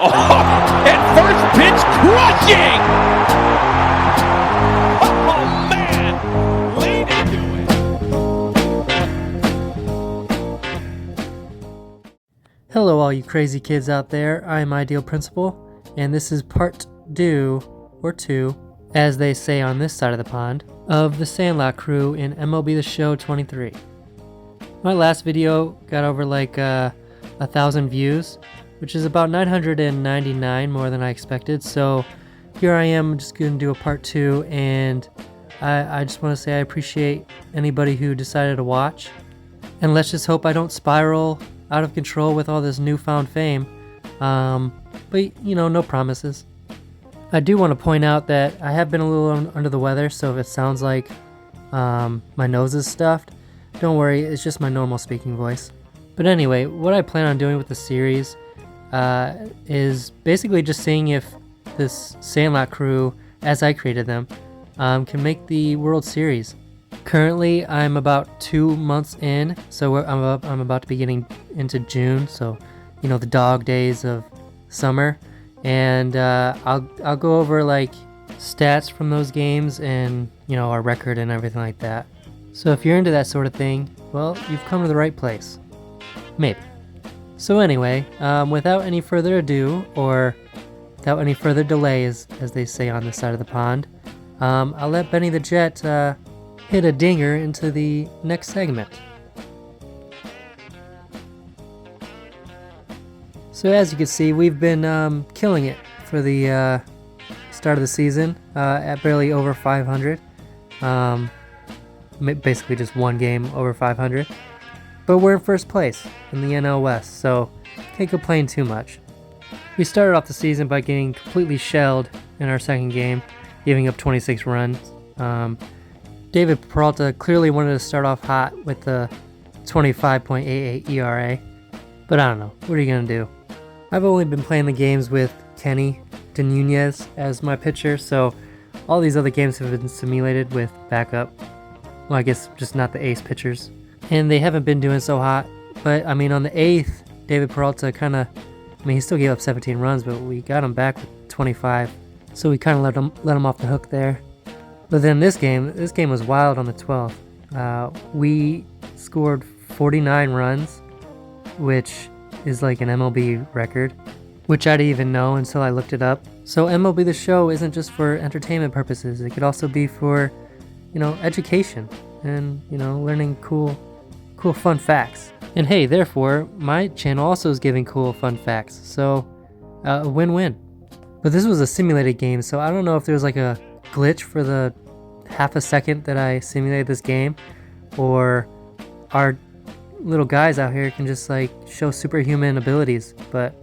Oh, and first pitch crushing! Oh, man! Lean into it. Hello all you crazy kids out there, I'm Ideal Principal, and this is part 2, or 2, as they say on this side of the pond, of the Sandlot crew in MLB The Show 23. My last video got over like 1,000 views, which is about 999 more than I expected, so here I am just going to do a part 2, and I just want to say I appreciate anybody who decided to watch, and let's just hope I don't spiral out of control with all this newfound fame, but you know, no promises. I do want to point out that I have been a little under the weather, so if it sounds like my nose is stuffed, don't worry, it's just my normal speaking voice. But anyway, what I plan on doing with the series is basically just seeing if this Sandlot crew, as I created them, can make the World Series. Currently, I'm about 2 months in, so I'm about to be getting into June, so you know, the dog days of summer, and I'll go over like stats from those games and you know, our record and everything like that. So if you're into that sort of thing, well, you've come to the right place. Maybe. So anyway, without any further ado, or without any further delay, as they say on this side of the pond, I'll let Benny the Jet hit a dinger into the next segment. So as you can see, we've been killing it for the start of the season at barely over 500. Basically just one game over 500. But we're in first place in the NL West, so can't complain too much. We started off the season by getting completely shelled in our second game, giving up 26 runs. David Peralta clearly wanted to start off hot with the 25.88 ERA, but I don't know, what are you going to do? I've only been playing the games with Kenny DeNunez as my pitcher, so all these other games have been simulated with backup. Well, I guess just not the ace pitchers. And they haven't been doing so hot, but I mean, on the 8th, David Peralta he still gave up 17 runs, but we got him back with 25, so we kind of let him off the hook there. But then this game was wild on the 12th. We scored 49 runs, which is like an MLB record, which I didn't even know until I looked it up. So MLB The Show isn't just for entertainment purposes, it could also be for, you know, education and, you know, learning cool fun facts. And hey, therefore, my channel also is giving cool fun facts, so a win-win. But this was a simulated game, so I don't know if there's like a glitch for the half a second that I simulated this game, or our little guys out here can just like show superhuman abilities, but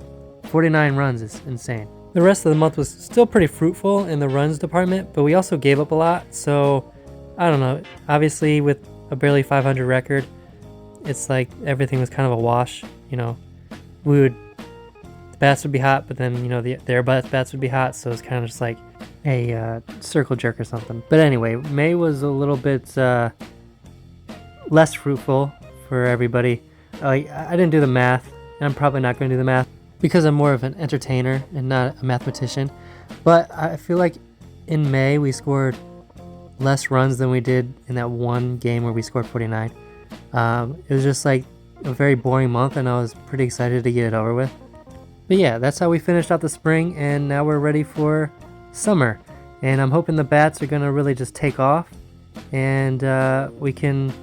49 runs is insane. The rest of the month was still pretty fruitful in the runs department, but we also gave up a lot, so I don't know. Obviously, with a barely 500 record, it's like everything was kind of a wash. You know, the bats would be hot, but then, you know, their bats would be hot, so it's kind of just like a circle jerk or something. But anyway, May was a little bit less fruitful for everybody. I didn't do the math, and I'm probably not going to do the math because I'm more of an entertainer and not a mathematician. But I feel like in May we scored less runs than we did in that one game where we scored 49. It was just like a very boring month, and I was pretty excited to get it over with. But yeah, that's how we finished out the spring, and now we're ready for summer. And I'm hoping the bats are going to really just take off, and we can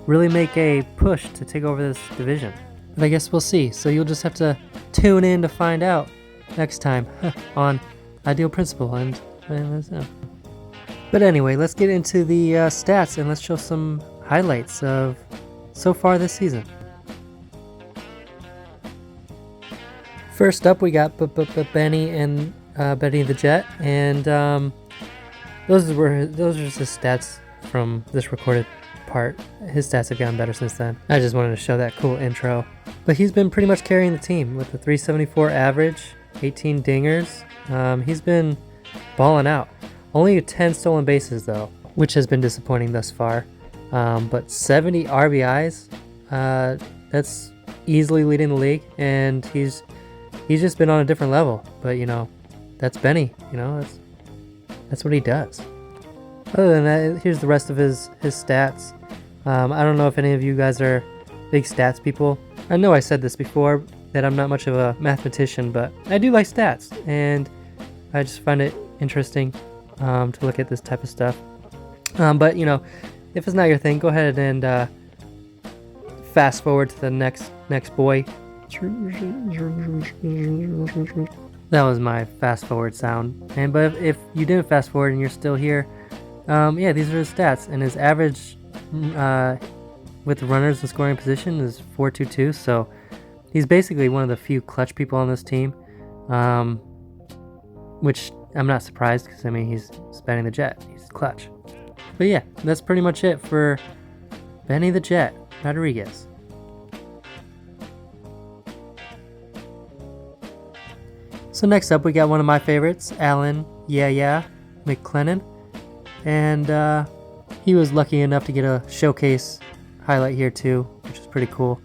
really make a push to take over this division. But I guess we'll see. So you'll just have to tune in to find out next time on Ideal Principal. But anyway, let's get into the stats, and let's show some highlights of so far this season. First up, we got Benny and Benny the Jet, and those are just the stats from this recorded part. His stats have gotten better since then. I just wanted to show that cool intro. But he's been pretty much carrying the team with a 374 average, 18 dingers. He's been balling out. Only 10 stolen bases though, which has been disappointing thus far. But 70 RBIs, that's easily leading the league, and he's he's just been on a different level. But you know, that's Benny. You know, that's what he does. Other than that, here's the rest of his stats. I don't know if any of you guys are big stats people. I know I said this before that I'm not much of a mathematician, but I do like stats, and I just find it interesting to look at this type of stuff. But you know, if it's not your thing, go ahead and fast forward to the next boy. That was my fast forward sound. But if you didn't fast forward and you're still here, yeah, these are his stats, and his average with runners in scoring position is 4.22. So he's basically one of the few clutch people on this team, which I'm not surprised because I mean he's Benny the Jet. He's clutch. But yeah, that's pretty much it for Benny the Jet Rodriguez. So next up, we got one of my favorites, Alan McLennan, and he was lucky enough to get a showcase highlight here too, which is pretty cool.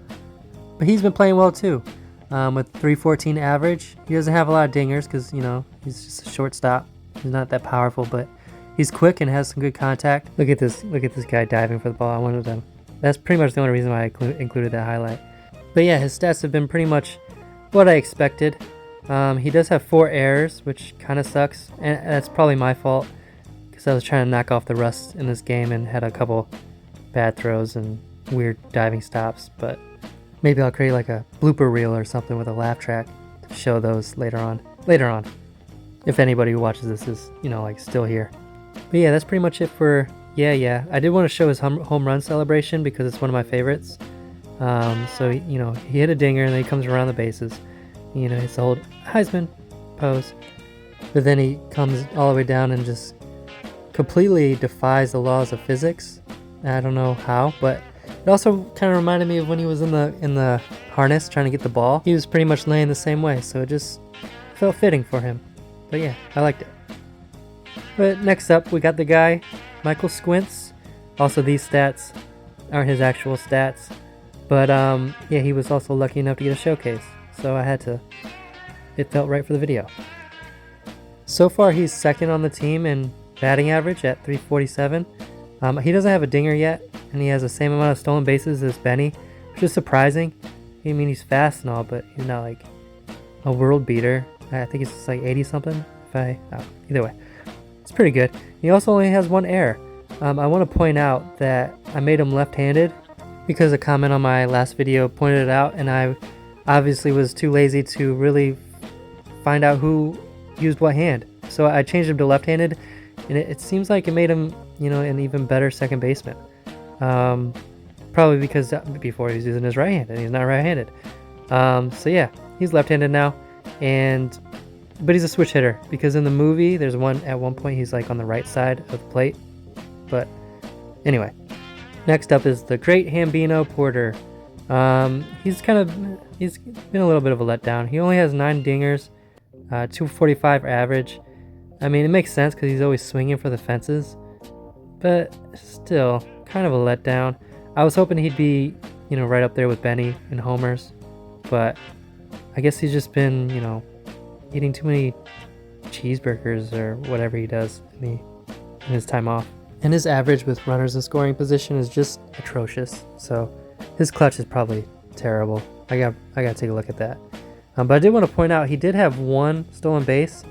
But he's been playing well too, with 314 average. He doesn't have a lot of dingers because you know he's just a shortstop. He's not that powerful, but he's quick and has some good contact. Look at this guy diving for the ball. I wanted them. That's pretty much the only reason why I included that highlight. But yeah, his stats have been pretty much what I expected. He does have 4 errors, which kind of sucks, and that's probably my fault because I was trying to knock off the rust in this game and had a couple bad throws and weird diving stops. But maybe I'll create like a blooper reel or something with a laugh track to show those later on. If anybody who watches this is, you know, like still here. But yeah, that's pretty much it for I did want to show his home run celebration because it's one of my favorites. So you know, he hit a dinger and then he comes around the bases. You know, it's the old Heisman pose, but then he comes all the way down and just completely defies the laws of physics. I don't know how, but it also kind of reminded me of when he was in the harness trying to get the ball. He was pretty much laying the same way, so it just felt fitting for him. But yeah, I liked it. But next up, we got the guy, Michael Squints. Also, these stats aren't his actual stats, but yeah, he was also lucky enough to get a showcase. So I had to, it felt right for the video. So far he's second on the team in batting average at 347. He doesn't have a dinger yet, and he has the same amount of stolen bases as Benny, which is surprising. I mean, he's fast and all, but he's not like a world beater. I think it's like 80 something. Either way, it's pretty good. He also only has 1 error. I want to point out that I made him left-handed because a comment on my last video pointed it out, and I obviously was too lazy to really find out who used what hand. So I changed him to left-handed, and it seems like it made him, you know, an even better second baseman. Probably because before he was using his right hand, and he's not right-handed. So yeah, he's left-handed now, but he's a switch hitter because in the movie, there's at one point he's like on the right side of the plate. But anyway, next up is the great Hambino Porter. He's been a little bit of a letdown. He only has 9 dingers, 245 average. I mean, it makes sense because he's always swinging for the fences, but still kind of a letdown. I was hoping he'd be, you know, right up there with Benny and homers, but I guess he's just been, you know, eating too many cheeseburgers or whatever he does in his time off. And his average with runners in scoring position is just atrocious. So his clutch is probably terrible. I gotta take a look at that. But I did want to point out he did have 1 stolen base,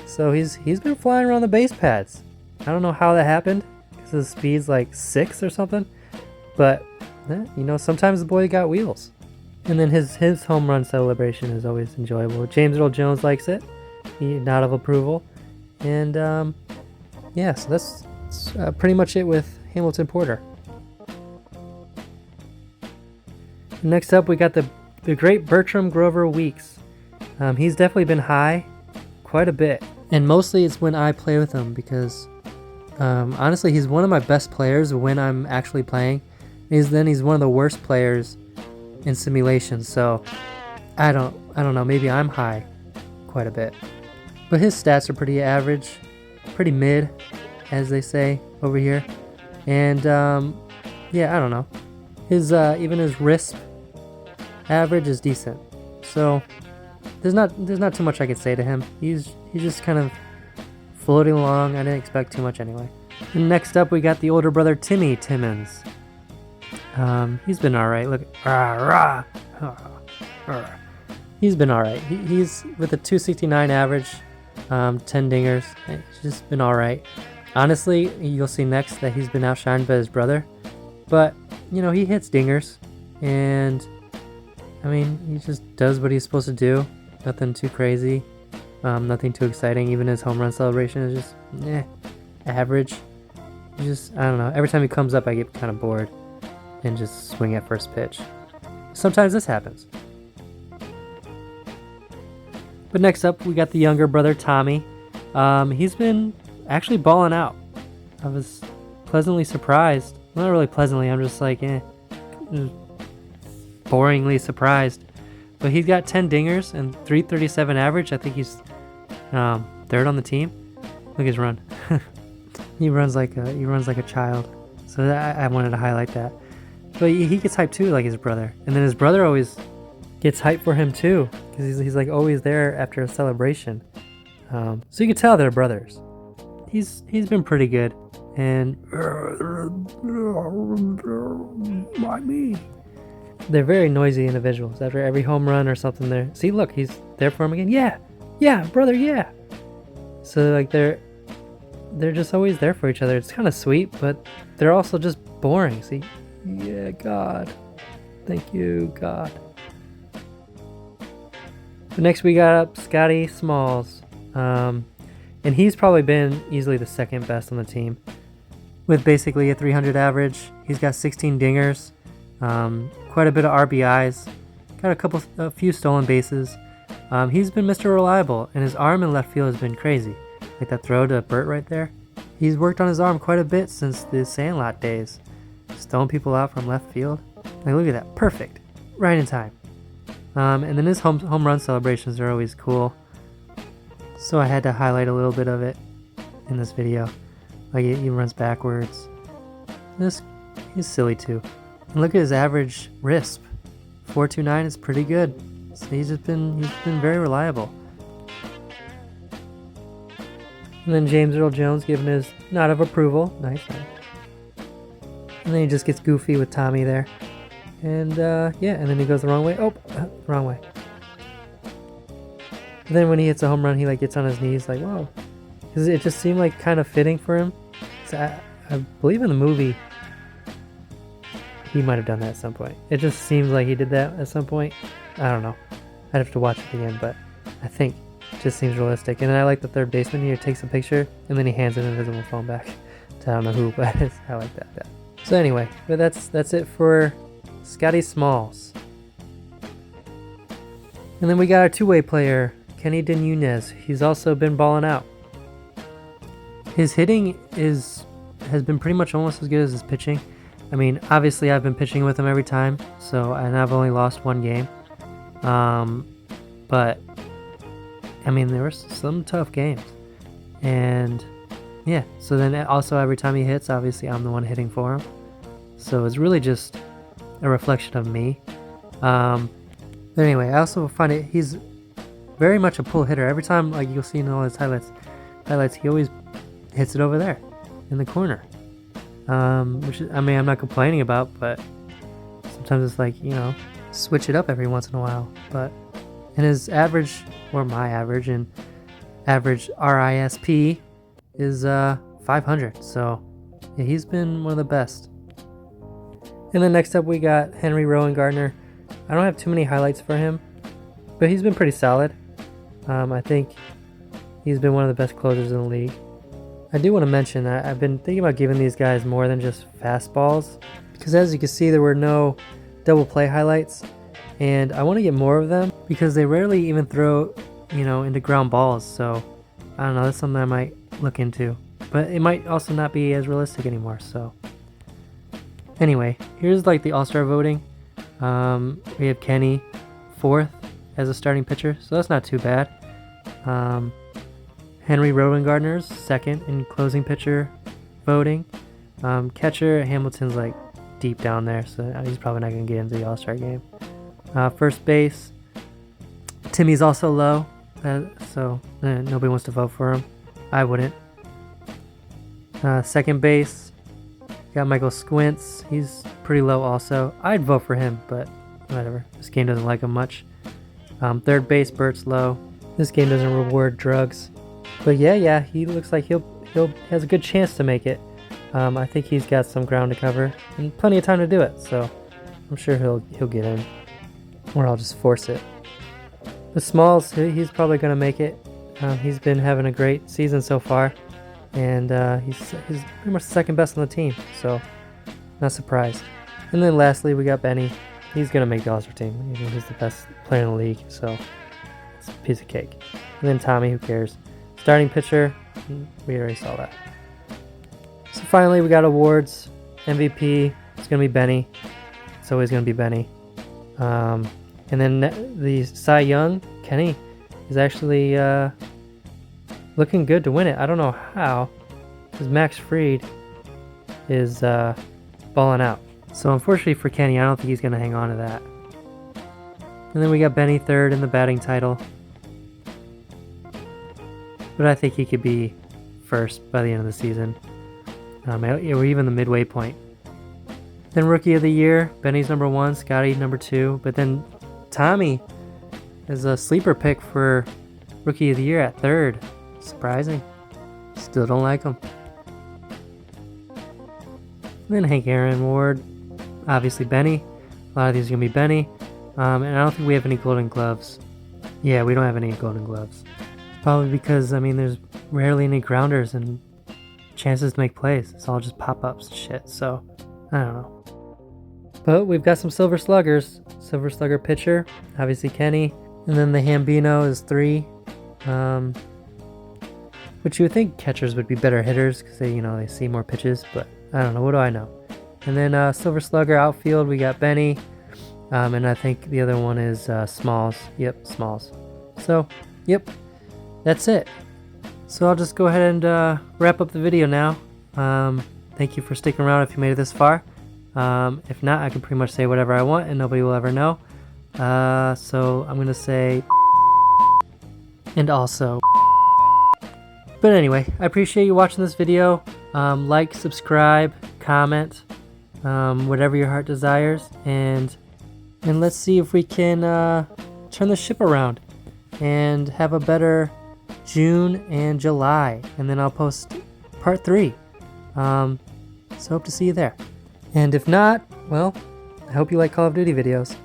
so he's been flying around the base pads. I don't know how that happened because his speed's like 6 or something. But you know, sometimes the boy got wheels. And then his home run celebration is always enjoyable. James Earl Jones likes it. He nod of approval. And yeah, so that's pretty much it with Hamilton Porter. Next up, we got the great Bertram Grover Weeks. He's definitely been high quite a bit, and mostly it's when I play with him because honestly, he's one of my best players when I'm actually playing. He's one of the worst players in simulations. So I don't know. Maybe I'm high quite a bit, but his stats are pretty average, pretty mid, as they say over here. And yeah, I don't know. His even his RISP average is decent. So there's not too much I could say to him. He's just kind of floating along. I didn't expect too much anyway. And next up, we got the older brother Timmy Timmons. He's been all right. Look, rah, rah, rah. He's been all right. He's with a 269 average, 10 dingers. He's just been all right. Honestly, you'll see next that he's been outshined by his brother, but you know, he hits dingers, and I mean, he just does what he's supposed to do. Nothing too crazy, nothing too exciting. Even his home run celebration is just average. I don't know. Every time he comes up, I get kind of bored and just swing at first pitch. Sometimes this happens. But next up, we got the younger brother Tommy. He's been actually balling out. I was pleasantly surprised. Not really pleasantly. I'm just like, boringly surprised. But he's got 10 dingers and 337 average. I think he's third on the team. Look at his run. he runs like a child. So I wanted to highlight that. But he gets hyped too, like his brother. And then his brother always gets hyped for him too, because he's like always there after a celebration. So you can tell they're brothers. He's been pretty good. And why me? They're very noisy individuals. After every home run or something, there. See, look, he's there for him again. Yeah, brother, yeah. So like they're just always there for each other. It's kind of sweet, but they're also just boring. See, yeah, God, thank you, God. But next we got up Scotty Smalls, and he's probably been easily the second best on the team, with basically a 300 average. He's got 16 dingers. Quite a bit of RBIs, got a few stolen bases. He's been Mr. Reliable, and his arm in left field has been crazy. Like that throw to Burt right there. He's worked on his arm quite a bit since the Sandlot days. Just throwing people out from left field. Like, look at that, perfect, right in time. And then his home run celebrations are always cool. So I had to highlight a little bit of it in this video. Like he runs backwards. He's silly too. And look at his average RISP. 429 is pretty good. So he's been very reliable. And then James Earl Jones giving his nod of approval. Nice. And then he just gets goofy with Tommy there. And and then he goes the wrong way. Oh, wrong way. And then when he hits a home run, he like gets on his knees like, whoa. Because it just seemed like kind of fitting for him. So I believe in the movie, he might have done that at some point. It just seems like he did that at some point. I don't know. I'd have to watch it again, but I think it just seems realistic. And then I like the third baseman here takes a picture and then he hands an invisible phone back to I don't know who, but I like that. Yeah. So anyway, but that's it for Scotty Smalls. And then we got our two-way player, Kenny Nunez. He's also been balling out. His hitting has been pretty much almost as good as his pitching. I mean, obviously I've been pitching with him every time, and I've only lost one game. But I mean, there were some tough games. And yeah, so then also every time he hits, obviously I'm the one hitting for him. So it's really just a reflection of me. But anyway, I also find he's very much a pull hitter. Every time, like you'll see in all his highlights, he always hits it over there in the corner. Which I mean, I'm not complaining about, but sometimes it's like, switch it up every once in a while. But and his average, or my average, and average RISP is 500. So yeah, he's been one of the best. And then next up we got Henry Rowan-Gardner. I don't have too many highlights for him, but he's been pretty solid. I think he's been one of the best closers in the league. I do want to mention that I've been thinking about giving these guys more than just fastballs, because as you can see, there were no double play highlights, and I want to get more of them because they rarely even throw, into ground balls. So I don't know, that's something I might look into, but it might also not be as realistic anymore. So anyway, here's like the all-star voting. We have Kenny 4th as a starting pitcher, so that's not too bad. Henry Rowan-Gardner's 2nd in closing pitcher voting. Catcher, Hamilton's like deep down there, so he's probably not going to get into the All-Star game. First base, Timmy's also low, so nobody wants to vote for him. I wouldn't. Second base, got Michael Squints. He's pretty low also. I'd vote for him, but whatever. This game doesn't like him much. Third base, Bert's low. This game doesn't reward drugs. But yeah, he looks like he has a good chance to make it. I think he's got some ground to cover and plenty of time to do it, so I'm sure he'll get in. Or I'll just force it. The Smalls, he's probably going to make it. He's been having a great season so far, and he's pretty much the second best on the team, so not surprised. And then lastly, we got Benny. He's going to make the All-Star team. He's the best player in the league, so it's a piece of cake. And then Tommy, who cares? Starting pitcher, we already saw that. So finally, we got awards. MVP, it's going to be Benny. It's always going to be Benny. And then the Cy Young, Kenny, is actually looking good to win it. I don't know how, because Max Fried is balling out. So unfortunately for Kenny, I don't think he's going to hang on to that. And then we got Benny third in the batting title. But I think he could be first by the end of the season. Or even the midway point. Then Rookie of the Year, Benny's number 1, Scotty number 2. But then Tommy is a sleeper pick for Rookie of the Year at 3rd. Surprising. Still don't like him. And then Hank Aaron Award, obviously Benny. A lot of these are going to be Benny. And I don't think we have any Golden Gloves. Yeah, we don't have any Golden Gloves. Probably because, there's rarely any grounders and chances to make plays. It's all just pop-ups and shit, so I don't know. But we've got some Silver Sluggers. Silver Slugger pitcher, obviously Kenny. And then the Hambino is 3. Which you would think catchers would be better hitters because they see more pitches, but I don't know. What do I know? And then Silver Slugger outfield, we got Benny. And I think the other one is Smalls. Yep, Smalls. So, yep, that's it. So I'll just go ahead and wrap up the video now. Thank you for sticking around if you made it this far. If not, I can pretty much say whatever I want and nobody will ever know. So I'm going to say and also. But anyway, I appreciate you watching this video. Like, subscribe, comment, whatever your heart desires. And let's see if we can turn the ship around and have a better June and July. And then I'll post part 3. So hope to see you there. And if not, well, I hope you like Call of Duty videos.